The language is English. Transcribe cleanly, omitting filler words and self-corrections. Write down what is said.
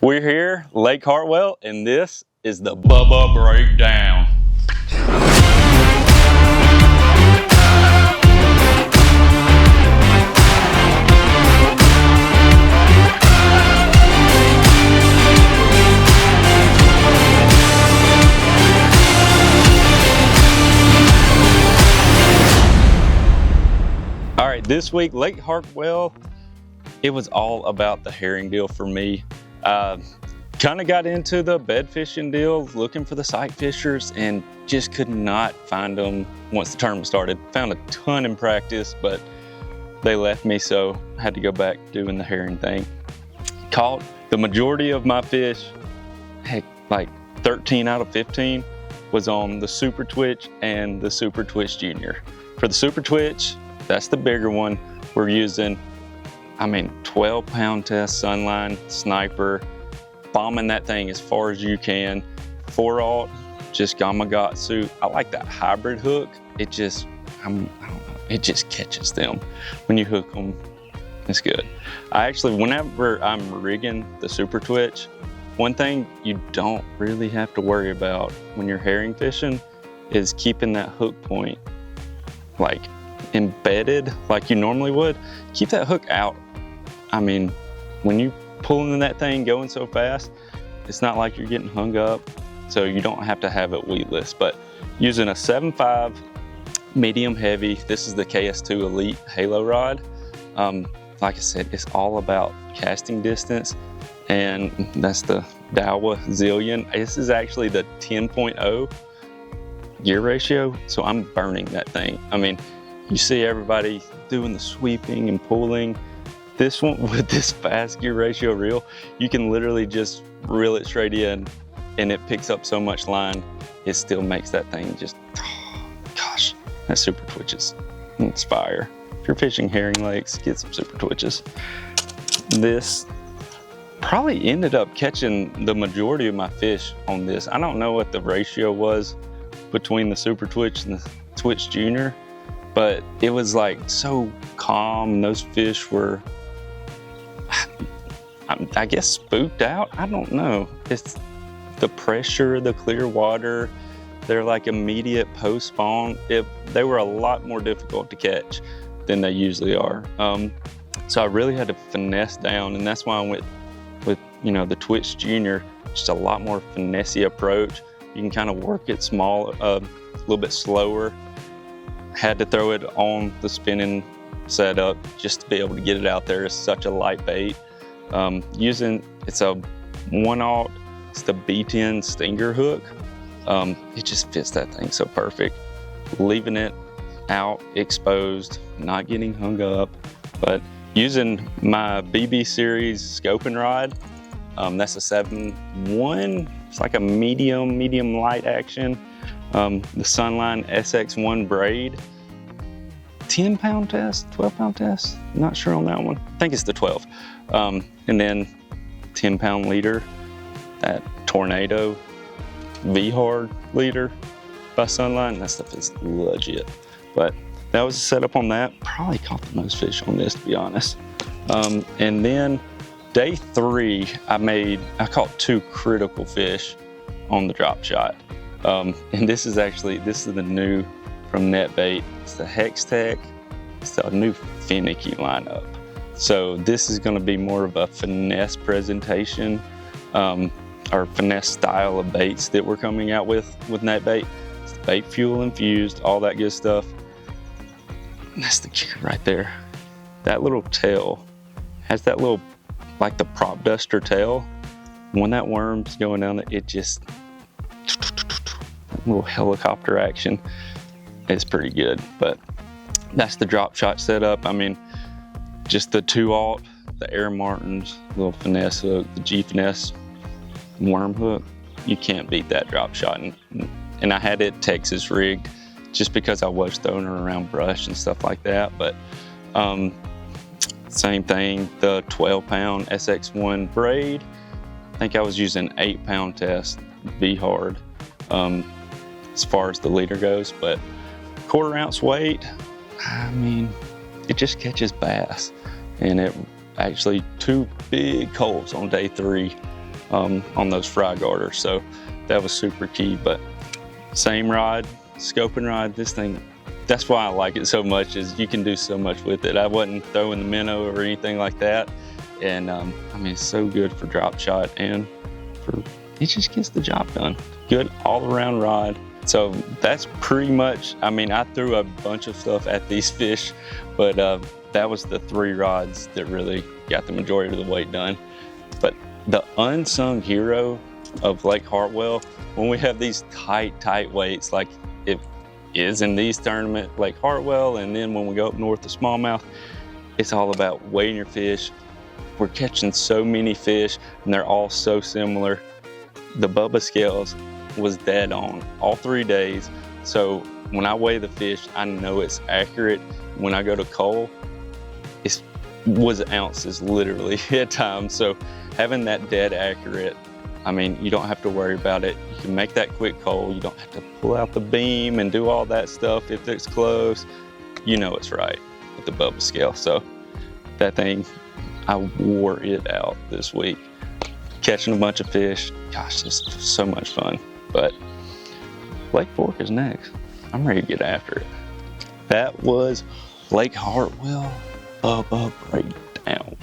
We're here, Lake Hartwell, and this is the Bubba Breakdown. All right, this week, Lake Hartwell, it was all about the herring deal for me. Kind of got into the bed fishing deal, looking for the sight fishers, and just could not find them once the tournament started. Found a ton in practice, but they left me, so I had to go back doing the herring thing. Caught the majority of my fish, heck, like 13 out of 15 was on the Super Twitch and the Super Twitch Junior. For the Super Twitch, that's the bigger one. We're using 12-pound test Sunline Sniper, bombing that thing as far as you can. 4-aught, just Gamakatsu. I like that hybrid hook. It just, I don't know, it just catches them. When you hook them, it's good. Whenever I'm rigging the Super Twitch, one thing you don't really have to worry about when you're herring fishing is keeping that hook point like embedded like you normally would. Keep that hook out. When you pulling in that thing going so fast, it's not like you're getting hung up, so you don't have to have it weedless. But using a 7.5 medium heavy, this is the KS2 Elite Halo rod. Like I said, it's all about casting distance, and that's the Daiwa Zillion. This is actually the 10.0 gear ratio, so I'm burning that thing. You see everybody doing the sweeping and pulling. This one, with this fast gear ratio reel, you can literally just reel it straight in and it picks up so much line, it still makes that thing just, oh, gosh, that Super Twitches, it's fire. If you're fishing herring lakes, get some Super Twitches. This probably ended up catching the majority of my fish on this. I don't know what the ratio was between the Super Twitch and the Twitch Junior, but it was like so calm, and those fish were, I guess, spooked out. I don't know. It's the pressure, the clear water. They're like immediate post spawn. They were a lot more difficult to catch than they usually are. So I really had to finesse down, and that's why I went with the Twitch Junior. Just a lot more finessey approach. You can kind of work it small, a little bit slower. Had to throw it on the spinning setup just to be able to get it out there. It's such a light bait. It's a 1-aught, it's the B10 Stinger hook. It just fits that thing so perfect. Leaving it out exposed, not getting hung up, but using my BB series scoping rod. That's a 7.1, it's like a medium light action. The Sunline SX1 braid. 10-pound test, 12-pound test, not sure on that one. I think it's the 12. And then 10-pound leader, that Tornado V-Hard leader by Sunline. That stuff is legit. But that was the setup on that. Probably caught the most fish on this, to be honest. And then day 3, I caught 2 critical fish on the drop shot. And this is the new from NETBAIT. It's the Hex Tech. It's the new finicky lineup. So this is going to be more of a finesse presentation, or finesse style of baits that we're coming out with NETBAIT. It's the bait fuel infused, all that good stuff. And that's the kicker right there. That little tail has that little, like the prop duster tail. When that worm's going down there, it just, little helicopter action. It's pretty good. But that's the drop shot setup. Just the 2-aught, the Air Martins, little finesse hook, the G Finesse worm hook. You can't beat that drop shot. And I had it Texas rigged just because I was throwing her around brush and stuff like that. But same thing, the 12-pound SX1 braid. I think I was using 8-pound test V-Hard as far as the leader goes, but 1/4 ounce weight, it just catches bass. And it actually 2 big holes on day 3 on those fry garters. So that was super key. But same rod, scoping rod, this thing, that's why I like it so much, is you can do so much with it. I wasn't throwing the minnow or anything like that. And I mean, it's so good for drop shot, and it just gets the job done. Good all around rod. So that's pretty much, I mean, I threw a bunch of stuff at these fish, but that was the 3 rods that really got the majority of the weight done. But the unsung hero of Lake Hartwell, when we have these tight weights, like it is in these tournaments, Lake Hartwell, and then when we go up north to smallmouth, it's all about weighing your fish. We're catching so many fish, and they're all so similar. The BUBBA scales was dead on all 3 days. So when I weigh the fish, I know it's accurate. When I go to Cole, it was ounces literally at times. So having that dead accurate, I mean, you don't have to worry about it. You can make that quick Cole. You don't have to pull out the beam and do all that stuff. If it's close, you know it's right with the BUBBA scale. So that thing, I wore it out this week. Catching a bunch of fish, gosh, this is so much fun. But Lake Fork is next. I'm ready to get after it. That was Lake Hartwell BUBBA breakdown.